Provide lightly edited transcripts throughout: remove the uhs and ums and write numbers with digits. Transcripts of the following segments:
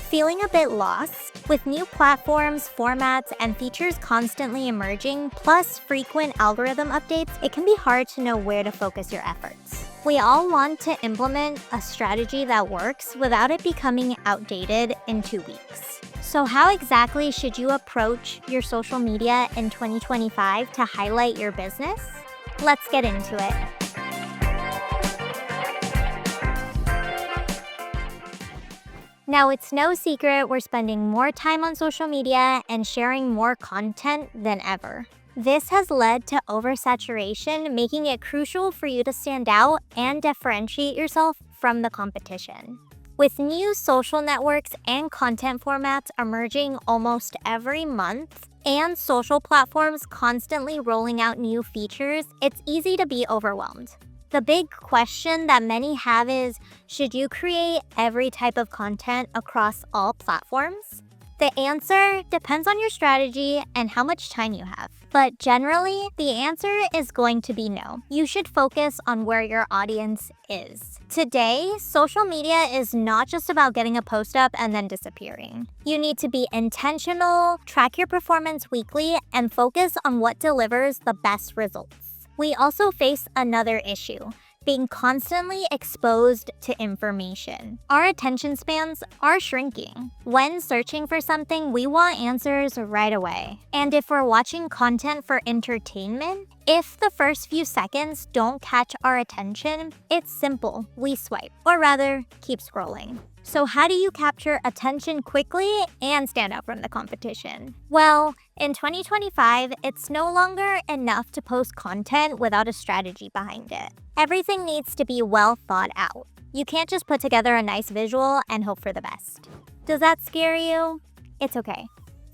Feeling a bit lost? With new platforms, formats, and features constantly emerging, plus frequent algorithm updates, it can be hard to know where to focus your efforts. We all want to implement a strategy that works without it becoming outdated in 2 weeks. So how exactly should you approach your social media in 2025 to highlight your business? Let's get into it. Now, it's no secret we're spending more time on social media and sharing more content than ever. This has led to oversaturation, making it crucial for you to stand out and differentiate yourself from the competition. With new social networks and content formats emerging almost every month, and social platforms constantly rolling out new features, it's easy to be overwhelmed. The big question that many have is, should you create every type of content across all platforms? The answer depends on your strategy and how much time you have. But generally, the answer is going to be no. You should focus on where your audience is. Today, social media is not just about getting a post up and then disappearing. You need to be intentional, track your performance weekly, and focus on what delivers the best results. We also face another issue, being constantly exposed to information. Our attention spans are shrinking. When searching for something, we want answers right away. And if we're watching content for entertainment, if the first few seconds don't catch our attention, it's simple, we swipe, or rather, keep scrolling. So how do you capture attention quickly and stand out from the competition? Well, in 2025, it's no longer enough to post content without a strategy behind it. Everything needs to be well thought out. You can't just put together a nice visual and hope for the best. Does that scare you? It's okay.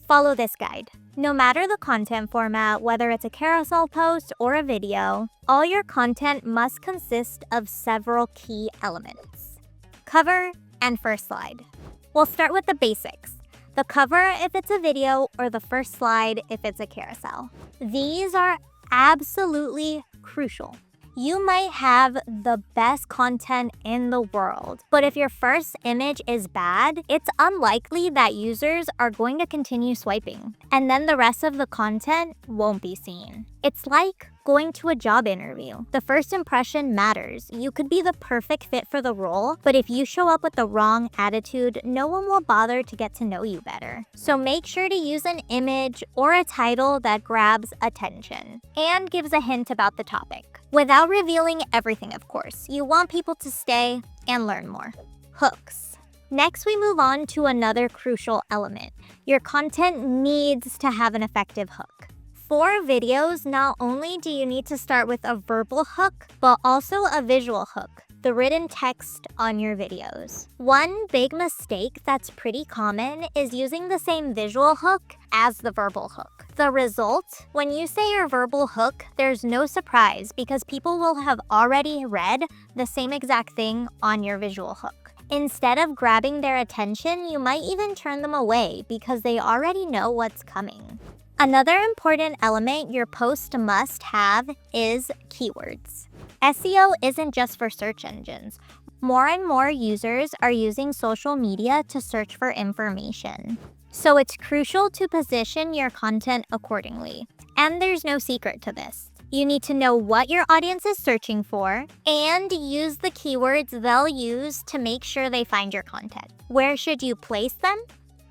Follow this guide. No matter the content format, whether it's a carousel post or a video, all your content must consist of several key elements: cover and first slide. We'll start with the basics. The cover if it's a video, or the first slide if it's a carousel. These are absolutely crucial. You might have the best content in the world, but if your first image is bad, it's unlikely that users are going to continue swiping, and then the rest of the content won't be seen. It's like going to a job interview. The first impression matters. You could be the perfect fit for the role, but if you show up with the wrong attitude, no one will bother to get to know you better. So make sure to use an image or a title that grabs attention and gives a hint about the topic. Without revealing everything, of course. You want people to stay and learn more. Hooks. Next, we move on to another crucial element. Your content needs to have an effective hook. For videos, not only do you need to start with a verbal hook, but also a visual hook, the written text on your videos. One big mistake that's pretty common is using the same visual hook as the verbal hook. The result, when you say your verbal hook, there's no surprise because people will have already read the same exact thing on your visual hook. Instead of grabbing their attention, you might even turn them away because they already know what's coming. Another important element your post must have is keywords. SEO isn't just for search engines. More and more users are using social media to search for information. So it's crucial to position your content accordingly. And there's no secret to this. You need to know what your audience is searching for and use the keywords they'll use to make sure they find your content. Where should you place them?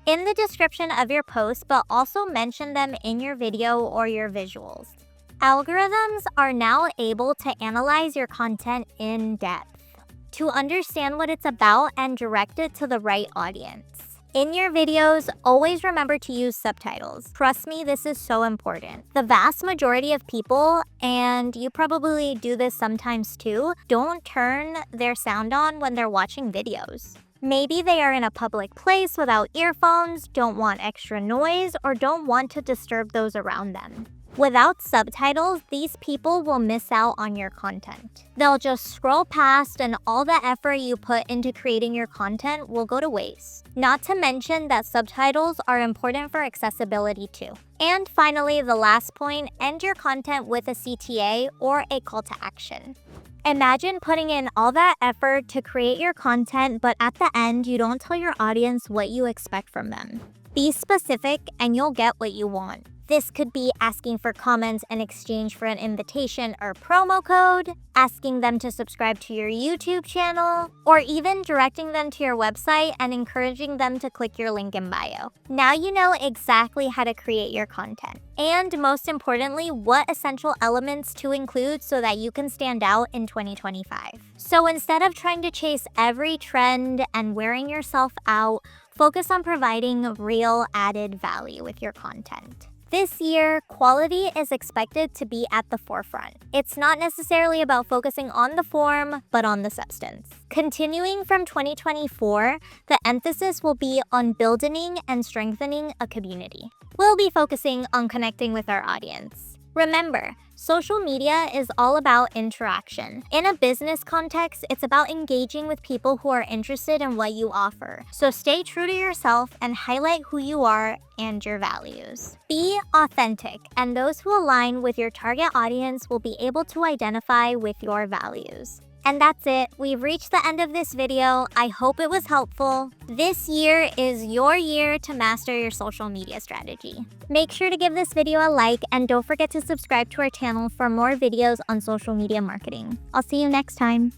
In the description of your post, but also mention them in your video or your visuals. Algorithms are now able to analyze your content in depth to understand what it's about and direct it to the right audience. In your videos, always remember to use subtitles. Trust me, this is so important. The vast majority of people, and you probably do this sometimes too, don't turn their sound on when they're watching videos. Maybe they are in a public place without earphones, don't want extra noise, or don't want to disturb those around them. Without subtitles, these people will miss out on your content. They'll just scroll past and all the effort you put into creating your content will go to waste. Not to mention that subtitles are important for accessibility too. And finally, the last point, end your content with a CTA or a call to action. Imagine putting in all that effort to create your content, but at the end, you don't tell your audience what you expect from them. Be specific and you'll get what you want. This could be asking for comments in exchange for an invitation or promo code, asking them to subscribe to your YouTube channel, or even directing them to your website and encouraging them to click your link in bio. Now you know exactly how to create your content. And most importantly, what essential elements to include so that you can stand out in 2025. So instead of trying to chase every trend and wearing yourself out, focus on providing real added value with your content. This year, quality is expected to be at the forefront. It's not necessarily about focusing on the form, but on the substance. Continuing from 2024, the emphasis will be on building and strengthening a community. We'll be focusing on connecting with our audience. Remember, social media is all about interaction. In a business context, it's about engaging with people who are interested in what you offer. So stay true to yourself and highlight who you are and your values. Be authentic, and those who align with your target audience will be able to identify with your values. And that's it. We've reached the end of this video. I hope it was helpful. This year is your year to master your social media strategy. Make sure to give this video a like and don't forget to subscribe to our channel for more videos on social media marketing. I'll see you next time.